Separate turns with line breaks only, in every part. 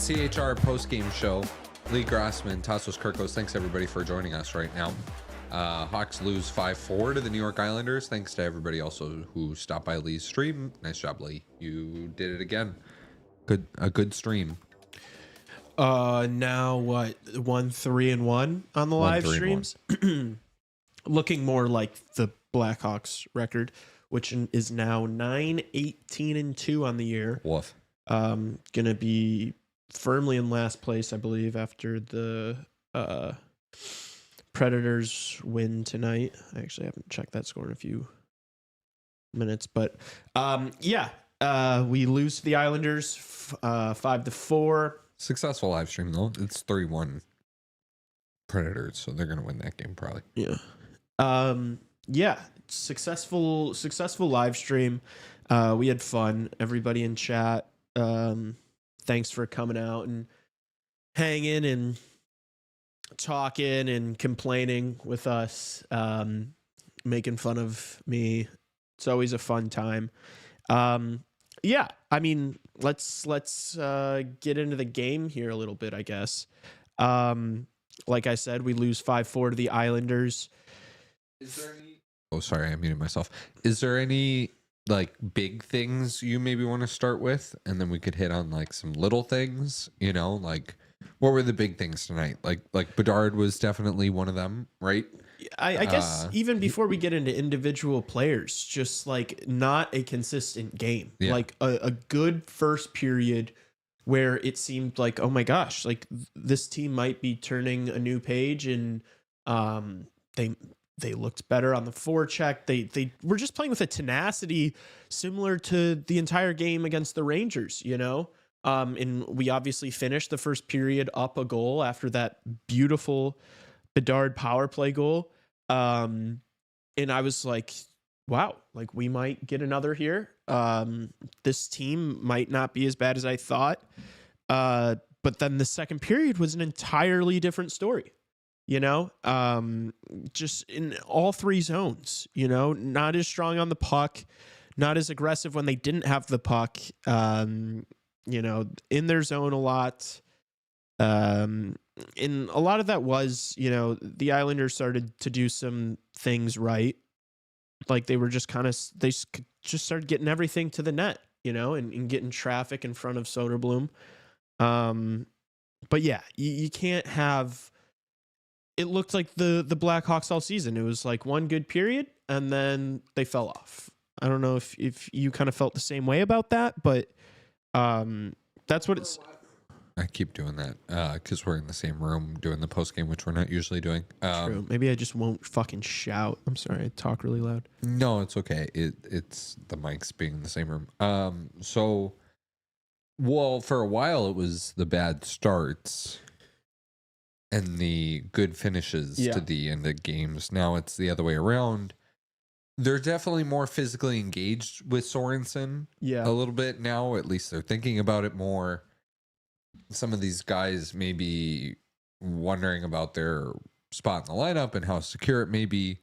CHR Postgame show. Lee Grassman, Tassos Kirkos, thanks everybody for joining us right now. Hawks lose 5-4 to the New York Islanders. Thanks to everybody also who stopped by Lee's stream. Nice job, Lee. You did it again. A good stream.
Now what? 1-3-1 on the live streams. Looking more like the Blackhawks record, which is now 9-18-2 on the year.
Woof.
Gonna be firmly in last place, I believe, after the Predators win tonight. I actually haven't checked that score in a few minutes, but we lose to the Islanders 5-4.
Successful live stream though. It's 3-1 Predators, so they're gonna win that game probably.
Successful live stream. We had fun. Everybody in chat, thanks for coming out and hanging and talking and complaining with us, making fun of me. It's always a fun time. I mean, let's get into the game here a little bit, I guess. Like I said, we lose 5-4 to the Islanders.
Is there any... Oh, sorry, I muted myself. Is there any like big things you maybe want to start with, and then we could hit on like some little things? You know, like what were the big things tonight? Like Bedard was definitely one of them, right?
I guess even before we get into individual players, just like not a consistent game, like a good first period where it seemed like, oh my gosh, like this team might be turning a new page, and they looked better on the forecheck. They were just playing with a tenacity similar to the entire game against the Rangers, you know? And we obviously finished the first period up a goal after that beautiful Bedard power play goal. And I was like, wow, like we might get another here. This team might not be as bad as I thought. But then the second period was an entirely different story. You know, just in all three zones, you know, not as strong on the puck, not as aggressive when they didn't have the puck, you know, in their zone a lot. And a lot of that was, you know, the Islanders started to do some things right. Like they were just they just started getting everything to the net, you know, and getting traffic in front of Soderblom. But yeah, you can't have... It looked like the Blackhawks all season. It was like one good period, and then they fell off. I don't know if you kind of felt the same way about that, but that's what it's...
I keep doing that because we're in the same room doing the post game, which we're not usually doing.
True. Maybe I just won't fucking shout. I'm sorry. I talk really loud.
No, it's okay. It's the mics being in the same room. Well, for a while it was the bad starts and the good finishes to the end of games. Now it's the other way around. They're definitely more physically engaged with Sorensen a little bit now. At least they're thinking about it more. Some of these guys may be wondering about their spot in the lineup and how secure it may be.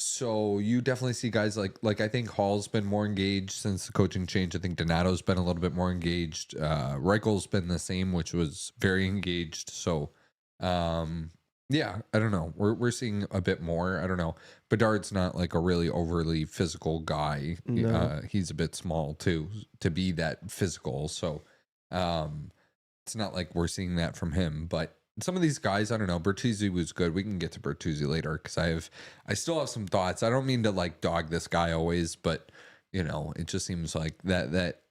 So you definitely see guys like I think Hall's been more engaged since the coaching change. I think Donato's been a little bit more engaged. Reichel's been the same, which was very engaged. So, I don't know. We're seeing a bit more. I don't know. Bedard's not like a really overly physical guy. No. He's a bit small too to be that physical. So, it's not like we're seeing that from him, but some of these guys, I don't know. Bertuzzi was good. We can get to Bertuzzi later because I still have some thoughts. I don't mean to like dog this guy always, but you know, it just seems like that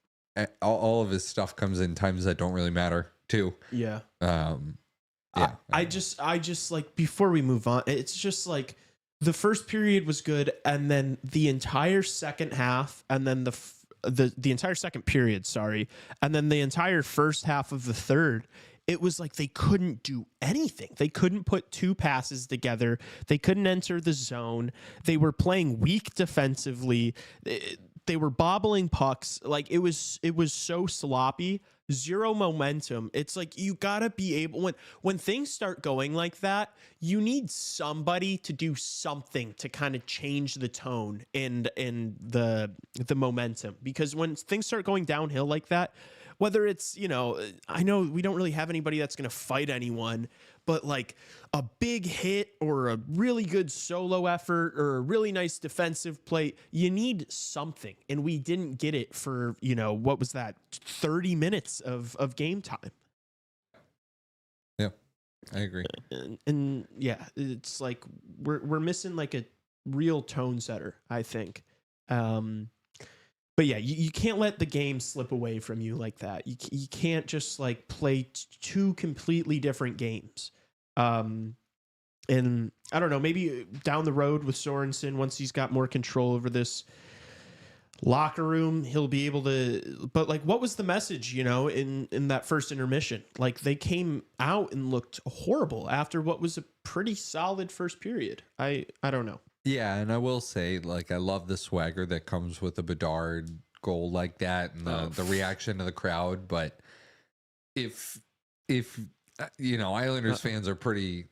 all of his stuff comes in times that don't really matter too.
Yeah. I just like, before we move on, it's just like the first period was good, and then the entire second half, and then the entire second period, and then the entire first half of the third. It was like they couldn't do anything. They couldn't put two passes together. They couldn't enter the zone. They were playing weak defensively. They were bobbling pucks. Like it was so sloppy. Zero momentum. It's like you gotta be able, when things start going like that, you need somebody to do something to kind of change the tone and the momentum. Because when things start going downhill like that, whether it's, I know we don't really have anybody that's going to fight anyone, but like a big hit or a really good solo effort or a really nice defensive play, you need something. And we didn't get it for, what was that, 30 minutes of game time.
Yeah, I agree.
And yeah, it's like we're missing like a real tone setter, I think. But yeah, you can't let the game slip away from you like that. You can't just like play two completely different games. And I don't know, maybe down the road with Sorensen, once he's got more control over this locker room, he'll be able to. But like, what was the message, in that first intermission? Like, they came out and looked horrible after what was a pretty solid first period. I don't know.
Yeah, and I will say, like, I love the swagger that comes with a Bedard goal like that and the reaction of the crowd. But if Islanders fans are pretty,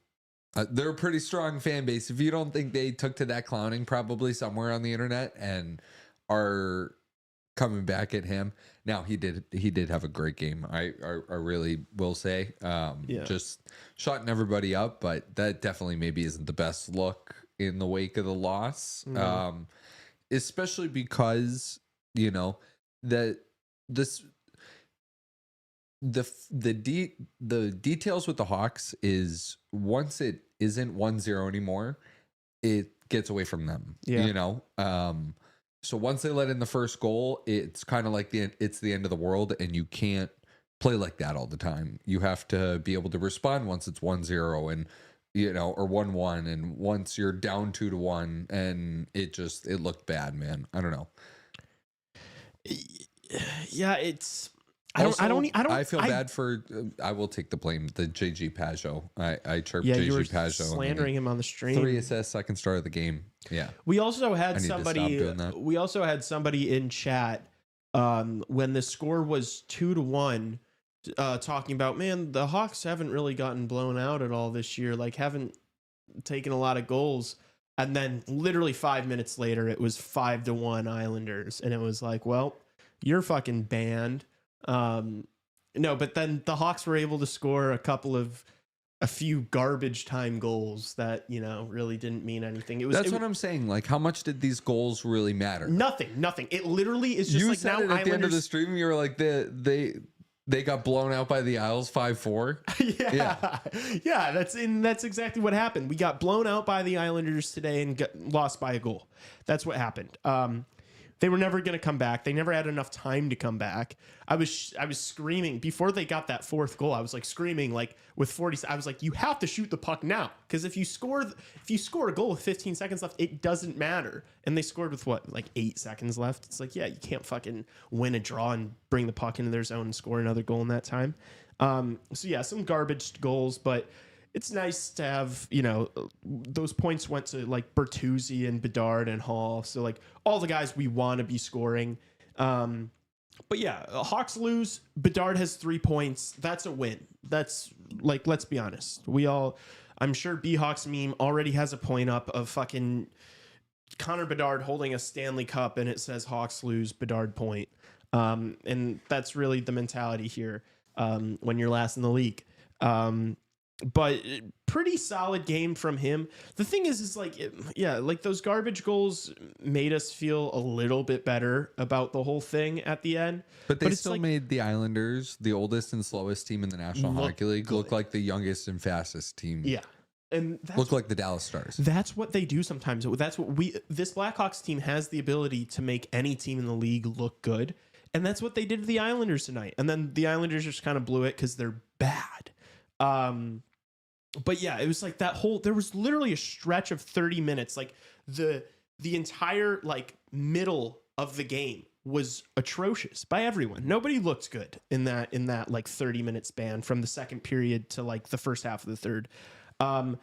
they're a pretty strong fan base. If you don't think they took to that clowning probably somewhere on the internet and are coming back at him, now he did have a great game. I really will say, just shutting everybody up, but that definitely maybe isn't the best look in the wake of the loss, especially because the details with the Hawks is once it isn't 1-0 anymore, it gets away from them. So once they let in the first goal, it's kind of like it's the end of the world, and you can't play like that all the time. You have to be able to respond once it's 1-0 and or 1-1, and once you're down 2-1, and it looked bad, man. I don't know.
Yeah, it's.
I feel bad for. I will take the blame. The JG Pajot. I chirped JG Pajot,
slandering him on the stream.
3 assists, second star of the game. Yeah.
We also had somebody. We also had somebody in chat when the score was 2-1. Talking about, man, the Hawks haven't really gotten blown out at all this year, like haven't taken a lot of goals. And then literally 5 minutes later, it was 5-1 Islanders. And it was like, well, you're fucking banned. No, but then the Hawks were able to score a few garbage time goals that, really didn't mean anything. That's
what I'm saying. Like, how much did these goals really matter?
Nothing. It literally is just like now
at the end of the stream, you were like, they got blown out by the Isles 5-4.
Yeah. That's exactly what happened. We got blown out by the Islanders today and lost by a goal. That's what happened. They were never going to come back. They never had enough time to come back. I was screaming before they got that fourth goal. I was like screaming like with 40. I was like, you have to shoot the puck now, because if you score a goal with 15 seconds left, it doesn't matter. And they scored with like 8 seconds left. It's like, yeah, you can't fucking win a draw and bring the puck into their zone and score another goal in that time. So yeah, some garbage goals, but it's nice to have, those points went to like Bertuzzi and Bedard and Hall. So like all the guys we want to be scoring. But yeah, Hawks lose. Bedard has 3 points. That's a win. That's like, let's be honest. I'm sure B-Hawks meme already has a point up of fucking Connor Bedard holding a Stanley Cup and it says Hawks lose, Bedard point. And that's really the mentality here when you're last in the league. But pretty solid game from him. The thing is like, like those garbage goals made us feel a little bit better about the whole thing at the end.
But they still made the Islanders, the oldest and slowest team in the National Hockey League, look like the youngest and fastest team.
Yeah. And
look like the Dallas Stars.
That's what they do sometimes. That's what this Blackhawks team has the ability to make any team in the league look good. And that's what they did to the Islanders tonight. And then the Islanders just kind of blew it because they're bad. But yeah, it was like there was literally a stretch of 30 minutes. Like the entire like middle of the game was atrocious by everyone. Nobody looked good in that like 30-minute span from the second period to like the first half of the third. I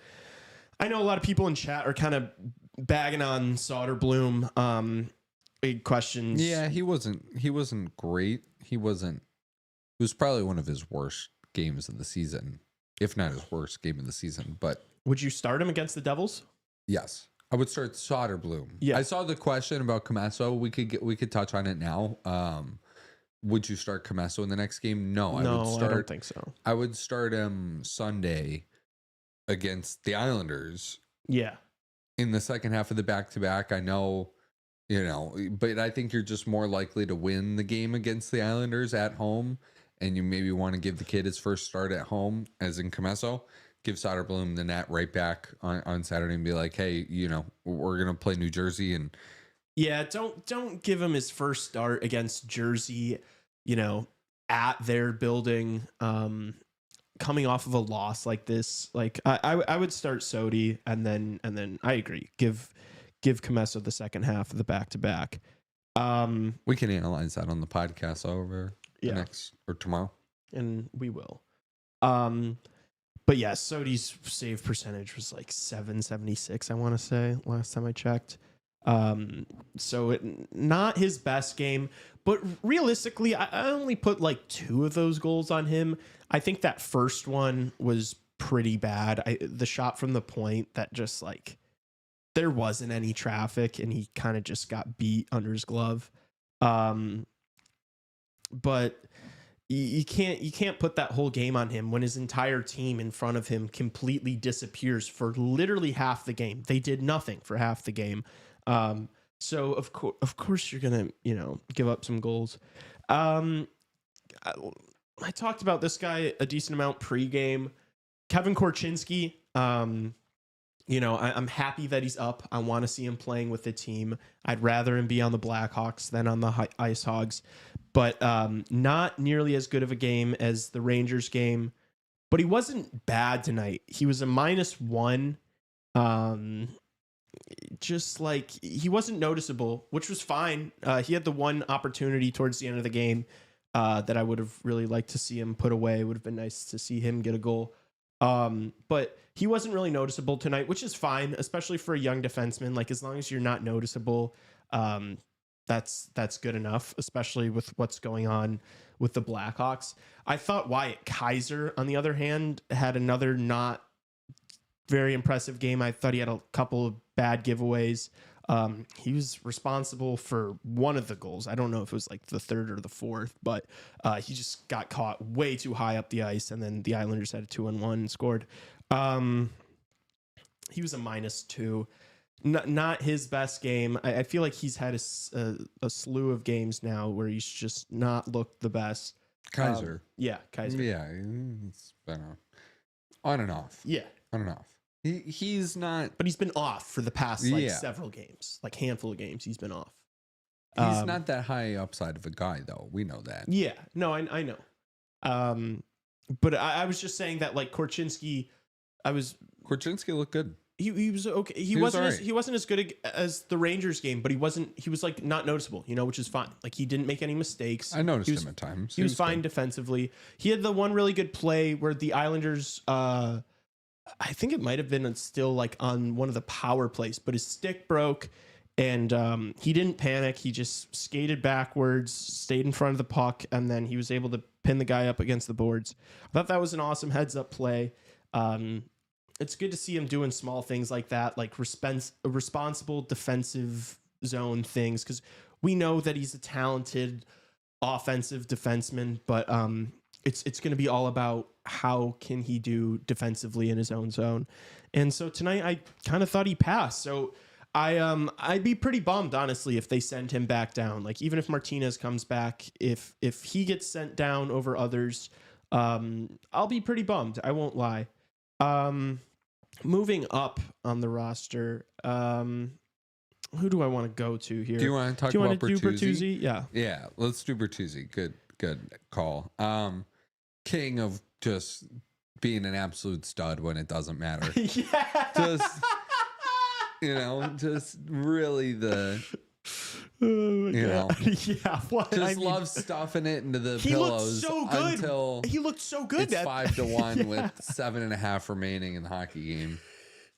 know a lot of people in chat are kind of bagging on Soderblom. Big questions.
Yeah, he wasn't great. It was probably one of his worst games of the season, if not his worst game of the season. But
would you start him against the Devils?
Yes, I would start Soderblom.
Yeah,
I saw the question about Camasso. We could touch on it now. would you start Comesso in the next game? No,
No,
would start.
I don't think so.
I would start him Sunday against the Islanders
Yeah.
in the second half of the back-to-back. I know, but I think you're just more likely to win the game against the Islanders at home, and you maybe want to give the kid his first start at home, as in Comesso. Give Soderblom the net right back on Saturday and be like, hey, we're gonna play New Jersey, and
don't give him his first start against Jersey, at their building, coming off of a loss like this. Like I would start Sodi, and then I agree. Give Comesso the second half of the back-to-back.
We can analyze that on the podcast over the next or tomorrow, and
we will. But yeah, Sodi's save percentage was like 776, I want to say, last time I checked. So not his best game, but realistically, I only put like 2 of those goals on him. I think that first one was pretty bad. The shot from the point that just like there wasn't any traffic and he kind of just got beat under his glove. But you can't put that whole game on him when his entire team in front of him completely disappears for literally half the game. They did nothing for half the game. So of course you're gonna give up some goals. I talked about this guy a decent amount pregame. Kevin Korchinski. I'm happy that he's up. I want to see him playing with the team. I'd rather him be on the Blackhawks than on the Ice Hogs, but not nearly as good of a game as the Rangers game. But he wasn't bad tonight. He was a -1. Just like he wasn't noticeable, which was fine. He had the one opportunity towards the end of the game that I would have really liked to see him put away. It would have been nice to see him get a goal. But he wasn't really noticeable tonight, which is fine, especially for a young defenseman. Like, as long as you're not noticeable, that's good enough, especially with what's going on with the Blackhawks. I thought Wyatt Kaiser, on the other hand, had another not very impressive game. I thought he had a couple of bad giveaways. He was responsible for one of the goals. I don't know if it was like the third or the fourth, but he just got caught way too high up the ice, and then the Islanders had a 2-on-1 and scored. He was a -2. Not his best game. I feel like he's had a slew of games now where he's just not looked the best.
Kaiser.
Kaiser.
Yeah, it's been on and off.
Yeah.
On and off. He's not,
but he's been off for the past several games, like handful of games. He's been off.
He's not that high upside of a guy, though. We know that.
Yeah, no, I know. But I was just saying that, like, Korchinski
looked good.
He was okay. He wasn't as good as the Rangers game, but he was like not noticeable, which is fine. Like, he didn't make any mistakes.
I noticed him at times.
He was fine defensively. He had the one really good play where the Islanders, I think it might have been still like on one of the power plays, but his stick broke and he didn't panic. He just skated backwards, stayed in front of the puck, and then he was able to pin the guy up against the boards. I thought that was an awesome heads up play. It's good to see him doing small things like that, like responsible defensive zone things, because we know that he's a talented offensive defenseman, but it's going to be all about how can he do defensively in his own zone. And so tonight I kind of thought he passed. So I'd be pretty bummed, honestly, if they send him back down. Like, even if Martinez comes back, if he gets sent down over others, I'll be pretty bummed. I won't lie. Moving up on the roster, who do I want to go to here?
Do you want to talk about Bertuzzi?
Yeah,
let's do Bertuzzi. Good call. King of just being an absolute stud when it doesn't matter.
Yeah.
Just really
love
stuffing it into the pillows.
Looked so good.
Until
he looked so good.
It's 5-1 with 7.5 remaining in the hockey game.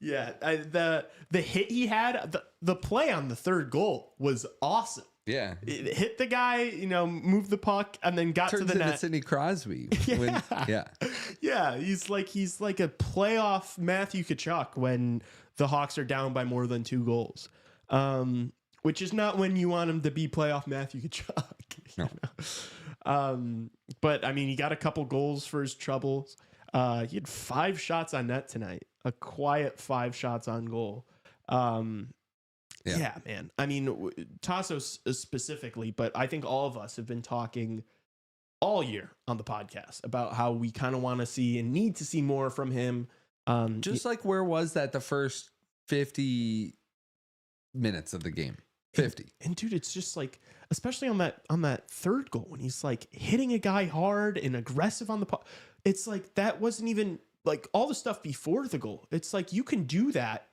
Yeah, the hit he had, the play on the third goal was awesome.
Yeah,
it hit the guy, moved the puck, and then got to the net.
Sidney Crosby.
Yeah. He's like a playoff Matthew Tkachuk when the Hawks are down by more than 2 goals. Which is not when you want him to be playoff Matthew Tkachuk. But I mean, he got a couple goals for his troubles. He had 5 shots on net tonight, a quiet 5 shots on goal. Yeah, man. I mean, Tassos specifically, but I think all of us have been talking all year on the podcast about how we kind of want to see and need to see more from him.
Just like, where was that the first 50 minutes of the game? 50.
And dude, it's just like, especially on that third goal when he's like hitting a guy hard and aggressive on the puck. It's like that wasn't even like all the stuff before the goal. It's like you can do that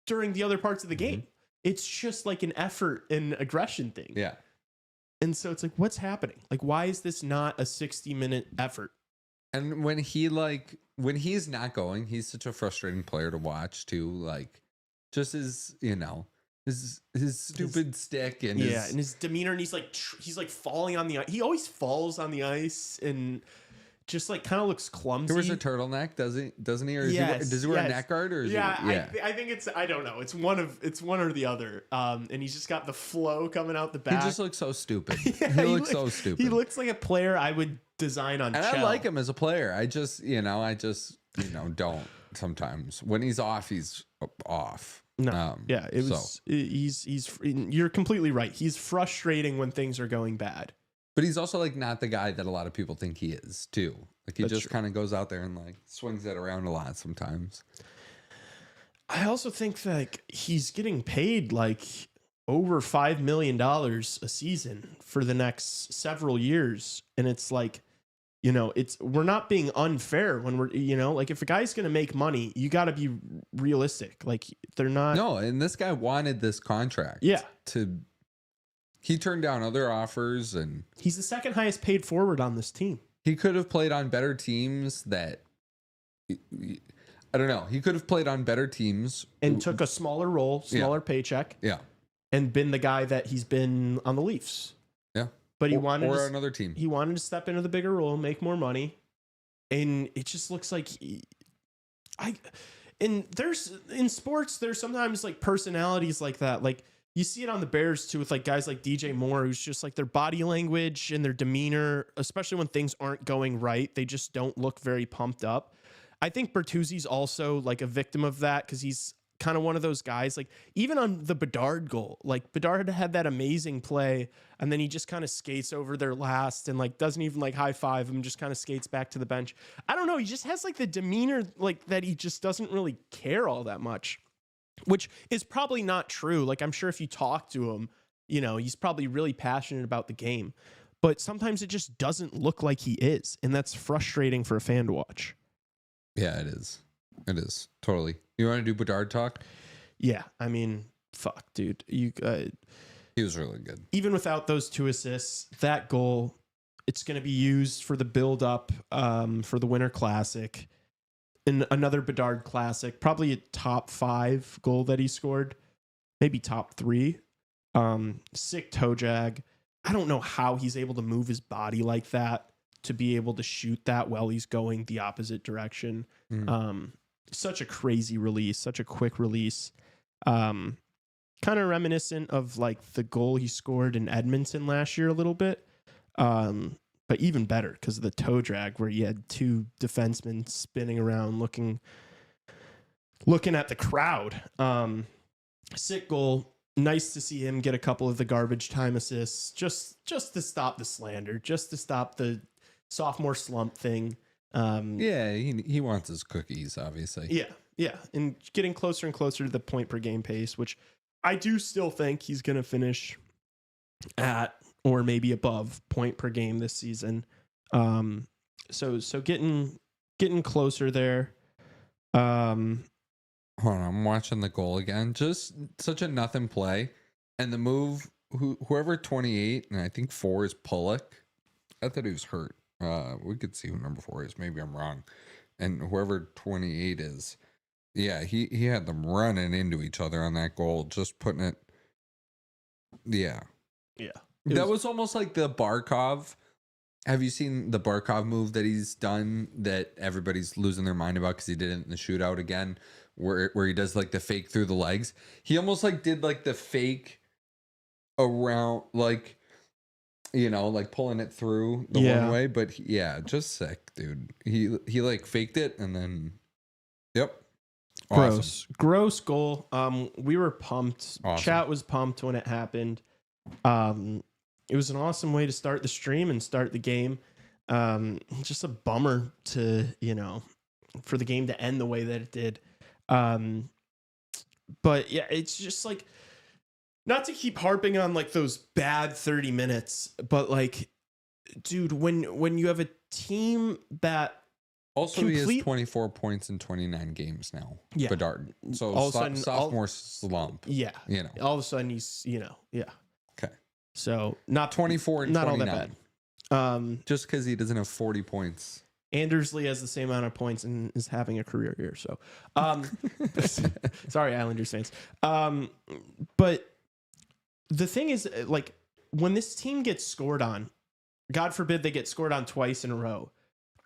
during the other parts of the game. It's just like an effort and aggression thing.
Yeah.
And so it's like, what's happening? Like, why is this not a 60-minute effort?
And when he's not going, he's such a frustrating player to watch too. Like, just his, his stupid stick and
his demeanor. And he's like falling on the ice. He always falls on the ice and just like kind of looks clumsy.
He wears a turtleneck, doesn't he? Or does he wear a neck guard? Or is
I think it's, I don't know. It's one or the other. And he's just got the flow coming out the back.
He just looks so stupid. He looks so stupid.
He looks like a player I would design on.
And
Chell.
I like him as a player. I just don't sometimes. When he's off, he's off.
No, it was. He's. You're completely right. He's frustrating when things are going bad.
But he's also like not the guy that a lot of people think he is too. Like he just kind of goes out there and like swings it around a lot sometimes.
I also think that like, he's getting paid like over $5 million a season for the next several years, and it's like, we're not being unfair when we're, like if a guy's going to make money, you got to be realistic. Like they're not.
No, and this guy wanted this contract.
Yeah.
He turned down other offers, and
he's the second highest paid forward on this team.
He could have played on better teams that, I don't know. He could have played on better teams
and took a smaller role, smaller paycheck.
Yeah.
And been the guy that he's been on the Leafs.
Yeah.
But he wanted
another team.
He wanted to step into the bigger role, make more money. And it just looks like in sports, there's sometimes like personalities like that. Like you see it on the Bears too with like guys like DJ Moore, who's just like their body language and their demeanor, especially when things aren't going right, they just don't look very pumped up. I think Bertuzzi's also like a victim of that because he's kind of one of those guys, like even on the Bedard goal, like Bedard had that amazing play and then he just kind of skates over their last and like doesn't even like high five him, just kind of skates back to the bench. I don't know. He just has like the demeanor like that. He just doesn't really care all that much, which is probably not true. Like I'm sure if you talk to him, he's probably really passionate about the game, but sometimes it just doesn't look like he is. And that's frustrating for a fan to watch.
Yeah, it is. It is totally. You want to do Bedard talk?
Yeah, I mean, fuck, dude. He
was really good.
Even without those 2 assists, that goal, it's going to be used for the build up for the Winter Classic, and another Bedard Classic, probably a top 5 goal that he scored, maybe top 3. Sick toe jag. I don't know how he's able to move his body like that to be able to shoot that while he's going the opposite direction. Such a crazy release, such a quick release. Kind of reminiscent of like the goal he scored in Edmonton last year a little bit. But even better because of the toe drag where you had 2 defensemen spinning around looking at the crowd. Sick goal. Nice to see him get a couple of the garbage time assists just to stop the slander, just to stop the sophomore slump thing.
He wants his cookies, obviously.
Yeah, and getting closer and closer to the point per game pace, which I do still think he's going to finish at or maybe above point per game this season. So getting closer there.
Hold on, I'm watching the goal again. Just such a nothing play, and the move. Whoever 28 and I think 4 is Pollock. I thought he was hurt. We could see who number 4 is. Maybe I'm wrong. And whoever 28 is, yeah, he had them running into each other on that goal, just putting it. Yeah. That was almost like the Barkov. Have you seen the Barkov move that he's done that everybody's losing their mind about because he did it in the shootout again, where he does like the fake through the legs? He almost like did like the fake around, like like pulling it through the one way. But just sick, dude. He like faked it and then, yep.
Gross goal. We were pumped.
Awesome.
Chat was pumped when it happened. It was an awesome way to start the stream and start the game. Just a bummer to, for the game to end the way that it did. But yeah, it's just like, not to keep harping on like those bad 30 minutes, but like, dude, when you have a team that
also he has 24 points in 29 games now. Yeah. Bedard. So
all of a sudden,
sophomore slump.
Yeah. All of a sudden he's, yeah.
Okay.
So not
24 and
not
29.
all that bad.
Just because he doesn't have 40 points.
Andersley has the same amount of points and is having a career year. So, sorry, Islanders fans. But the thing is, like, when this team gets scored on, God forbid they get scored on twice in a row,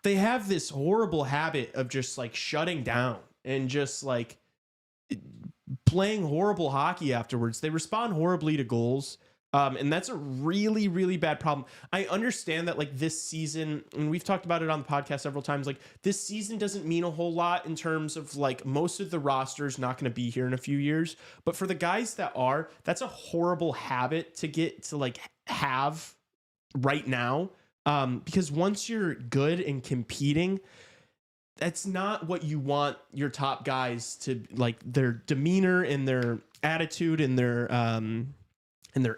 they have this horrible habit of just like shutting down and just like playing horrible hockey afterwards. They respond horribly to goals. And that's a really, really bad problem. I understand that like this season, and we've talked about it on the podcast several times, like this season doesn't mean a whole lot in terms of like most of the roster is not going to be here in a few years. But for the guys that are, that's a horrible habit to get to like have right now. Because once you're good and competing, that's not what you want your top guys to like, their demeanor and their attitude and their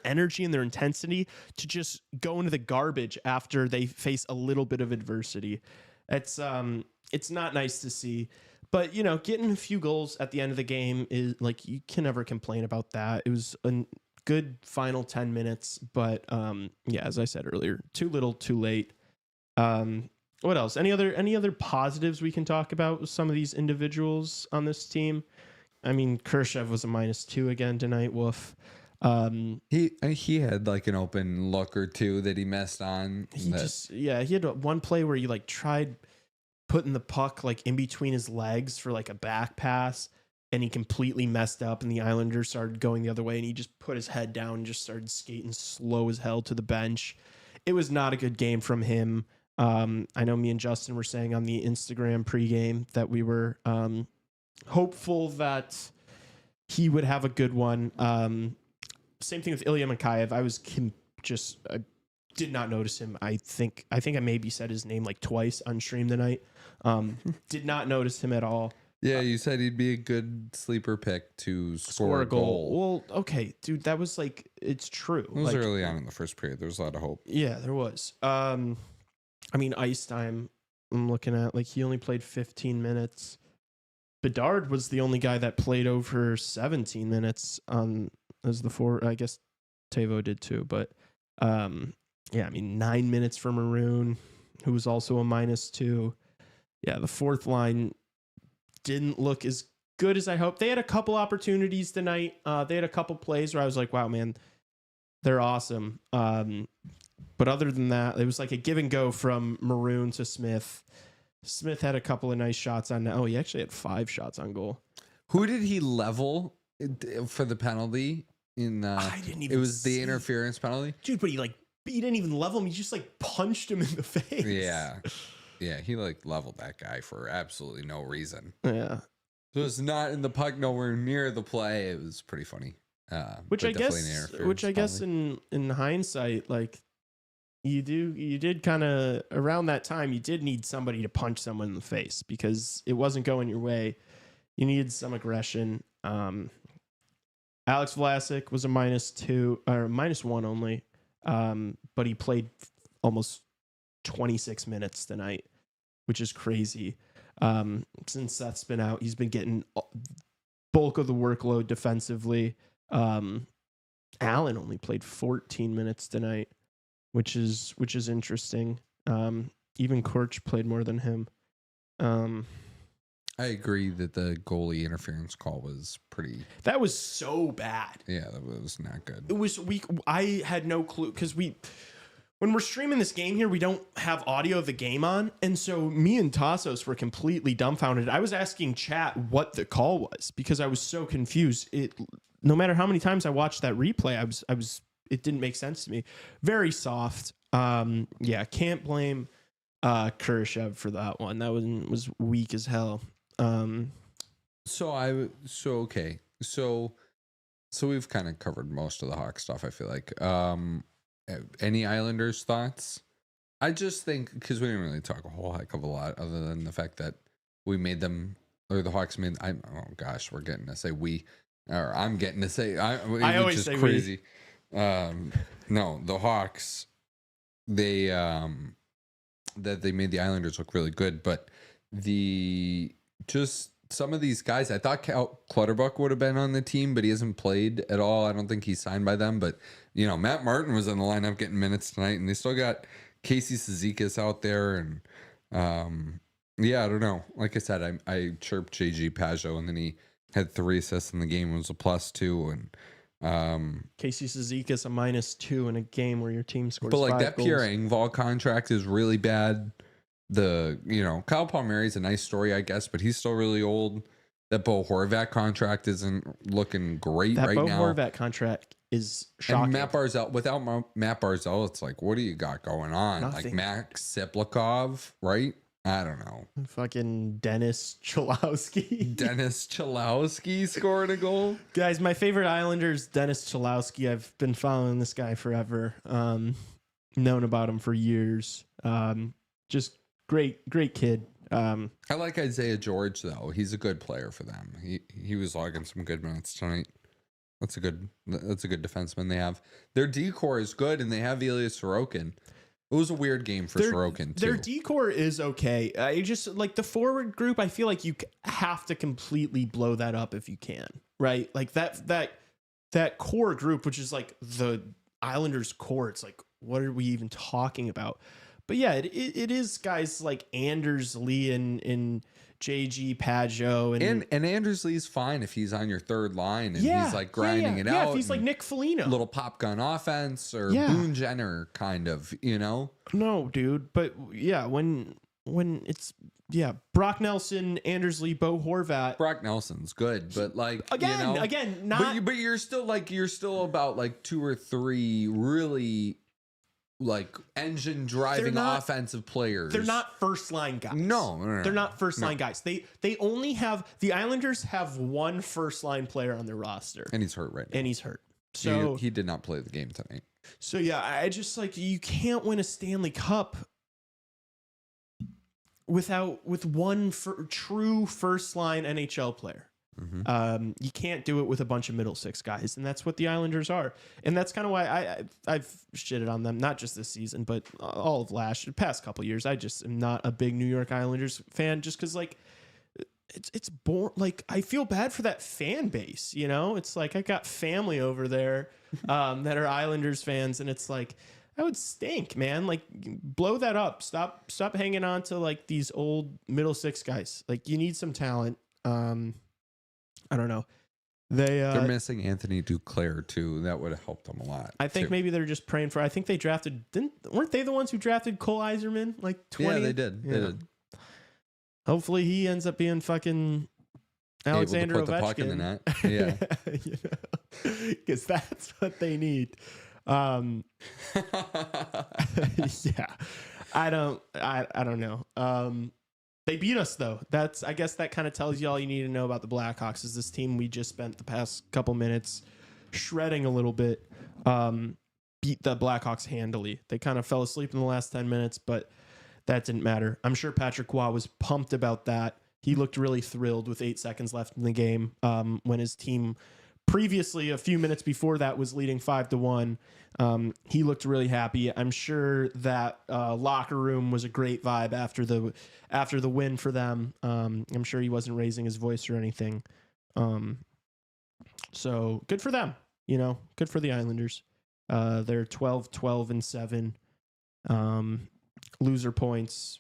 energy and their intensity to just go into the garbage after they face a little bit of adversity. It's not nice to see, but getting a few goals at the end of the game is like, you can never complain about that. It was a good final 10 minutes, but as I said earlier, too little, too late. What else? Any other positives we can talk about with some of these individuals on this team? I mean, Khrushchev was a -2 again tonight. Woof.
He had like an open look or two that he missed on.
He had one play where he like tried putting the puck like in between his legs for like a back pass, and he completely messed up, and the Islanders started going the other way, and he just put his head down and just started skating slow as hell to the bench. It was not a good game from him. I know me and Justin were saying on the Instagram pregame that we were hopeful that he would have a good one. Same thing with Ilya Mikheyev. I did not notice him. I think I maybe said his name like twice on stream tonight. Did not notice him at all.
Yeah, you said he'd be a good sleeper pick to score a goal.
Well, okay, dude, that was like, it's true.
It was early on in the first period. There was a lot of hope.
Yeah, there was. I mean, ice time, I'm looking at, like, he only played 15 minutes. Bedard was the only guy that played over 17 minutes as the forward. I guess Tavo did too, but I mean, 9 minutes for Maroon, who was also a -2. Yeah, the fourth line didn't look as good as I hoped. They had a couple opportunities tonight. They had a couple plays where I was like, wow, man, they're awesome. But other than that, it was like a give and go from Maroon to Smith. Smith had a couple of nice shots on. Oh, he actually had 5 shots on goal.
Who did he level for the penalty?
I didn't even.
It was the interference penalty,
dude. But he didn't even level him. He just like punched him in the face.
Yeah, he like leveled that guy for absolutely no reason.
Yeah.
So it's not in the puck, nowhere near the play. It was pretty funny.
Which I guess in hindsight, like you did kind of around that time, you did need somebody to punch someone in the face because it wasn't going your way. You needed some aggression. Alex Vlasic was a -2 or -1 only. But he played almost 26 minutes tonight, which is crazy. Since Seth's been out, he's been getting bulk of the workload defensively. Allen only played 14 minutes tonight, which is interesting. Even Korch played more than him.
I agree that the goalie interference call was pretty.
That was so bad.
Yeah, that was not good.
It was weak. I had no clue because when we're streaming this game here, we don't have audio of the game on. And so me and Tassos were completely dumbfounded. I was asking chat what the call was because I was so confused. No matter how many times I watched that replay, I was it didn't make sense to me. Very soft. Yeah, can't blame Kurashev for that one. That one was weak as hell.
Okay. So we've kind of covered most of the Hawk stuff, I feel like. Any Islanders thoughts? I just think, because we didn't really talk a whole heck of a lot other than the fact that we made them, or the Hawks made, we're getting to say we, or I'm getting to say,
I always say
crazy. No, the Hawks, they, that they made the Islanders look really good, but some of these guys, I thought Clutterbuck would have been on the team, but he hasn't played at all. I don't think he's signed by them, but Matt Martin was in the lineup getting minutes tonight, and they still got Casey Cizikas out there, and I don't know. Like I said, I chirped JG Pajot, and then he had 3 assists in the game. It was a +2, and
Casey Cizikas a -2 in a game where your team scores.
But like
5
that
goals.
Pierre Engvall contract is really bad. Kyle Palmieri's a nice story, I guess, but he's still really old. That Bo Horvat contract isn't looking great right now.
That Bo Horvat contract is shocking.
And Matt Barzal, without Matt Barzal, it's like, what do you got going on?
Nothing.
Like Max Siplikov, right? I don't know.
Fucking Dennis Cholowski.
Dennis Cholowski scoring a goal.
Guys, my favorite Islanders, Dennis Cholowski. I've been following this guy forever. Known about him for years. Just great kid.
I like Isaiah George though. He's a good player for them. He was logging some good minutes tonight. That's a good defenseman they have. Their D-core is good, and they have Ilya Sorokin. It was a weird game for Sorokin too.
Their D-core is okay. I just like the forward group. I feel like you have to completely blow that up if you can, right? Like that core group, which is like the Islanders core. It's like, what are we even talking about? But yeah, it is guys like Anders Lee and JG Pajot
and Anders Lee's fine if he's on your third line and he's like grinding it out.
Yeah, if he's like Nick Foligno,
little pop gun offense or Boone Jenner kind of, No,
dude, but yeah, when it's Brock Nelson, Anders Lee, Bo Horvat.
Brock Nelson's good, but like
again, not.
But you're still about like 2 or 3 really like engine driving offensive players.
They're not first line guys.
No.
They're not first line guys. They only have, the Islanders have 1 first line player on their roster.
And he's hurt right now.
So
he did not play the game tonight.
So yeah, I just like, you can't win a Stanley Cup with 1 true first line NHL player.
Mm-hmm.
You can't do it with a bunch of middle six guys, and that's what the Islanders are. And that's kind of why I've shitted on them, not just this season, but all of past couple years. I just am not a big New York Islanders fan, just because like it's boring. Like I feel bad for that fan base. It's like I got family over there that are Islanders fans, and it's like, that would stink, man. Like, blow that up. Stop hanging on to like these old middle six guys. Like, you need some talent. I don't know. They're
missing Anthony Duclair too. That would have helped them a lot.
I think maybe they're just praying for. I think they drafted. Weren't they the ones who drafted Cole Iserman like 20?
Yeah, they did.
Yeah.
They did.
Hopefully, he ends up being fucking Alexander
Able to put
Ovechkin.
the puck in the net. Yeah,
because that's what they need. Yeah, I don't know. They beat us though. I guess that kind of tells you all you need to know about the Blackhawks. Is this team we just spent the past couple minutes shredding a little bit, beat the Blackhawks handily. They kind of fell asleep in the last 10 minutes, but that didn't matter. I'm sure Patrick Waugh was pumped about that. He looked really thrilled with 8 seconds left in the game, when his team previously, a few minutes before that, was leading 5-1. He looked really happy. I'm sure that locker room was a great vibe after the win for them. I'm sure he wasn't raising his voice or anything. So good for them. Good for the Islanders. They're 12-12-7. Loser points.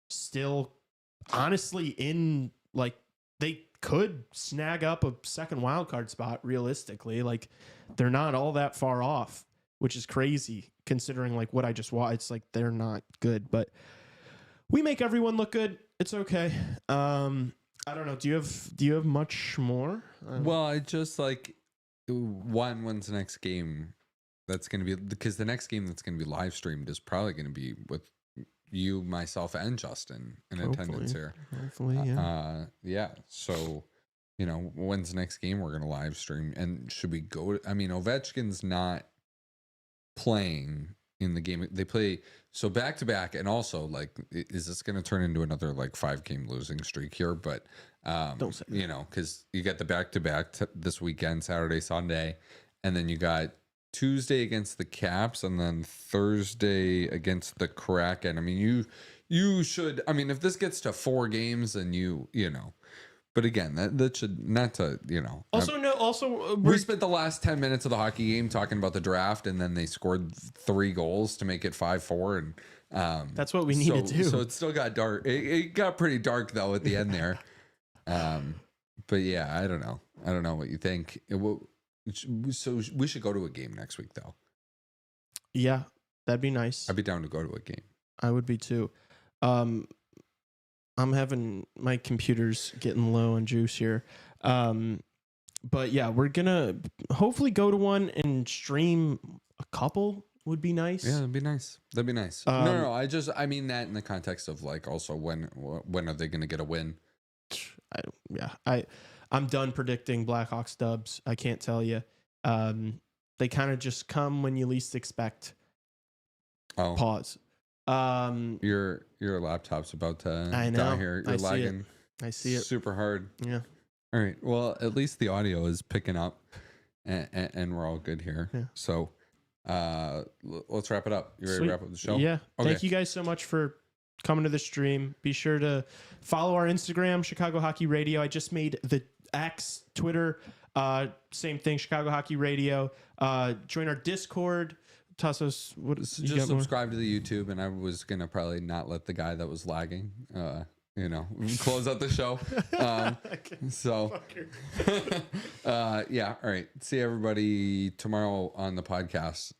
Still, honestly, in like they could snag up a second wildcard spot realistically. Like, they're not all that far off, which is crazy considering like what I just watched. It's like they're not good, but we make everyone look good. It's okay. I don't know. Do you have much more?
Well, I just like when's the next game? that's going to be because the next game that's going to be live streamed is probably going to be with you, myself, and Justin in attendance here.
Hopefully, yeah.
Yeah. So, you know, when's the next game we're going to live stream? And should we go? I mean, Ovechkin's not playing in the game. They play so back to back, and also like, is this going to turn into another like 5-game losing streak here? But
Don't say
you know, because you got the back to back this weekend, Saturday, Sunday, and then you got Tuesday against the Caps, and then Thursday against the Kraken. I mean, you should. I mean, if this gets to 4 games, and you know. But again, that should not to, you know.
Also,
we spent the last 10 minutes of the hockey game talking about the draft, and then they scored 3 goals to make it 5-4, and
that's what we need to do.
So it still got dark. It got pretty dark though at the end there. But yeah, I don't know what you think. So we should go to a game next week though.
Yeah, that'd be nice.
I'd be down to go to a game.
I would be too. I'm having my computer's getting low on juice here. But yeah, we're gonna hopefully go to one and stream a couple would be nice.
Yeah, that'd be nice. No, I mean that in the context of like also when are they gonna get a win?
I'm done predicting Blackhawks dubs. I can't tell you. They kind of just come when you least expect.
Oh.
Pause.
Your laptop's about to die here. You're lagging.
I see it
super hard.
Yeah.
All right. Well, at least the audio is picking up, and we're all good here.
Yeah.
So, let's wrap it up. You ready to wrap up the show?
Yeah.
Okay.
Thank you guys so much for coming to the stream. Be sure to follow our Instagram, Chicago Hockey Radio. I just made the X, Twitter, same thing, Chicago Hockey Radio. Join our Discord. Tassos,
just subscribe to the YouTube, and I was gonna probably not let the guy that was lagging, close out the show. So, yeah, all right. See everybody tomorrow on the podcast.